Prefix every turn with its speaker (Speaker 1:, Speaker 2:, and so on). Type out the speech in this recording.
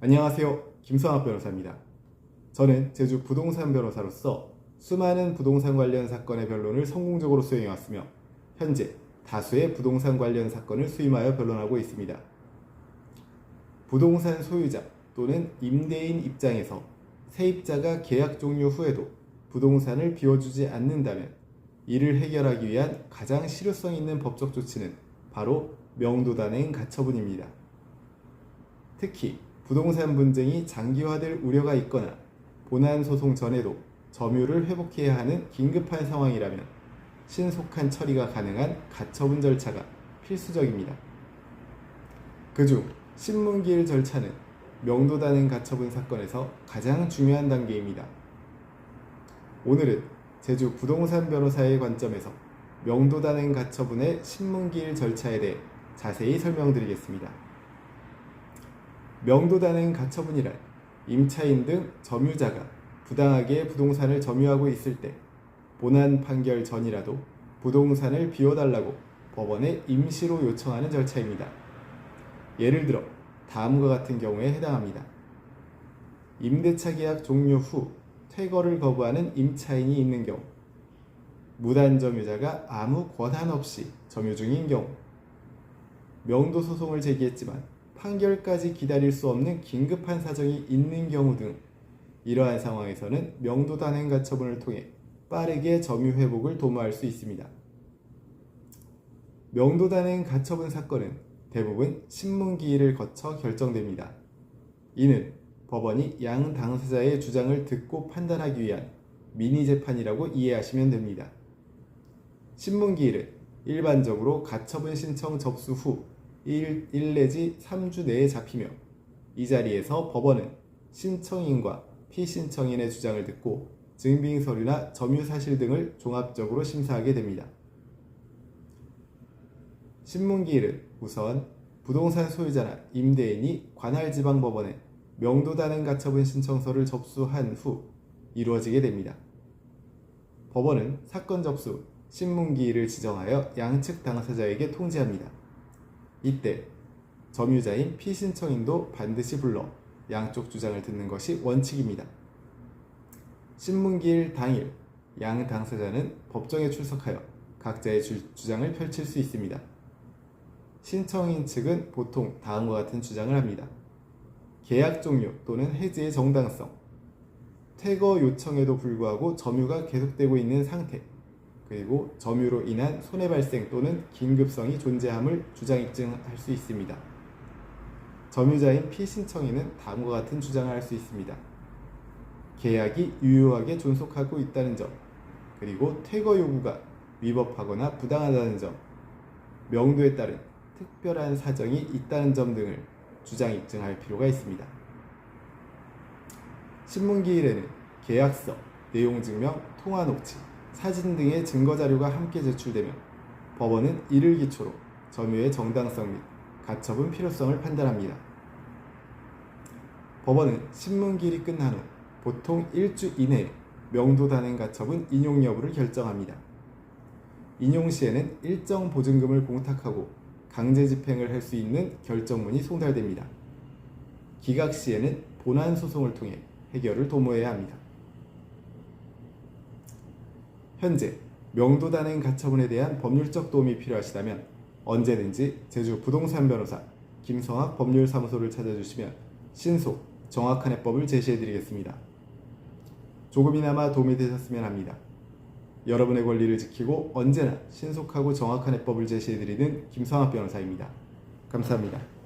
Speaker 1: 안녕하세요. 김성학 변호사입니다. 저는 제주 부동산 변호사로서 수많은 부동산 관련 사건의 변론을 성공적으로 수행해왔으며 현재 다수의 부동산 관련 사건을 수임하여 변론하고 있습니다. 부동산 소유자 또는 임대인 입장에서 세입자가 계약 종료 후에도 부동산을 비워주지 않는다면 이를 해결하기 위한 가장 실효성 있는 법적 조치는 바로 명도단행 가처분입니다. 특히 부동산 분쟁이 장기화될 우려가 있거나 본안 소송 전에도 점유를 회복해야 하는 긴급한 상황이라면 신속한 처리가 가능한 가처분 절차가 필수적입니다. 그중 신문기일 절차는 명도단행 가처분 사건에서 가장 중요한 단계입니다. 오늘은 제주 부동산 변호사의 관점에서 명도단행 가처분의 신문기일 절차에 대해 자세히 설명드리겠습니다. 명도단행 가처분이란 임차인 등 점유자가 부당하게 부동산을 점유하고 있을 때 본안 판결 전이라도 부동산을 비워달라고 법원에 임시로 요청하는 절차입니다. 예를 들어 다음과 같은 경우에 해당합니다. 임대차 계약 종료 후 퇴거를 거부하는 임차인이 있는 경우, 무단점유자가 아무 권한 없이 점유 중인 경우, 명도 소송을 제기했지만 판결까지 기다릴 수 없는 긴급한 사정이 있는 경우 등 이러한 상황에서는 명도단행 가처분을 통해 빠르게 점유 회복을 도모할 수 있습니다. 명도단행 가처분 사건은 대부분 신문기일을 거쳐 결정됩니다. 이는 법원이 양 당사자의 주장을 듣고 판단하기 위한 미니재판이라고 이해하시면 됩니다. 신문기일은 일반적으로 가처분 신청 접수 후 1 내지 3주 내에 잡히며 이 자리에서 법원은 신청인과 피신청인의 주장을 듣고 증빙서류나 점유사실 등을 종합적으로 심사하게 됩니다. 신문기일은 우선 부동산 소유자나 임대인이 관할지방법원에 명도단행 가처분 신청서를 접수한 후 이루어지게 됩니다. 법원은 사건 접수 신문기일을 지정하여 양측 당사자에게 통지합니다. 이때 점유자인 피신청인도 반드시 불러 양쪽 주장을 듣는 것이 원칙입니다. 신문기일 당일 양 당사자는 법정에 출석하여 각자의 주장을 펼칠 수 있습니다. 신청인 측은 보통 다음과 같은 주장을 합니다. 계약 종료 또는 해지의 정당성, 퇴거 요청에도 불구하고 점유가 계속되고 있는 상태, 그리고 점유로 인한 손해 발생 또는 긴급성이 존재함을 주장 입증할 수 있습니다. 점유자인 피신청인은 다음과 같은 주장을 할 수 있습니다. 계약이 유효하게 존속하고 있다는 점, 그리고 퇴거 요구가 위법하거나 부당하다는 점, 명도에 따른 특별한 사정이 있다는 점 등을 주장 입증할 필요가 있습니다. 신문기일에는 계약서, 내용증명, 통화녹취, 사진 등의 증거자료가 함께 제출되며 법원은 이를 기초로 점유의 정당성 및 가처분 필요성을 판단합니다. 법원은 신문기일이 끝난 후 보통 1주 이내에 명도단행 가처분 인용 여부를 결정합니다. 인용 시에는 일정 보증금을 공탁하고 강제 집행을 할 수 있는 결정문이 송달됩니다. 기각 시에는 본안 소송을 통해 해결을 도모해야 합니다. 현재 명도단행 가처분에 대한 법률적 도움이 필요하시다면 언제든지 제주 부동산 변호사 김성학 법률사무소를 찾아주시면 신속, 정확한 해법을 제시해드리겠습니다. 조금이나마 도움이 되셨으면 합니다. 여러분의 권리를 지키고 언제나 신속하고 정확한 해법을 제시해드리는 김성학 변호사입니다. 감사합니다.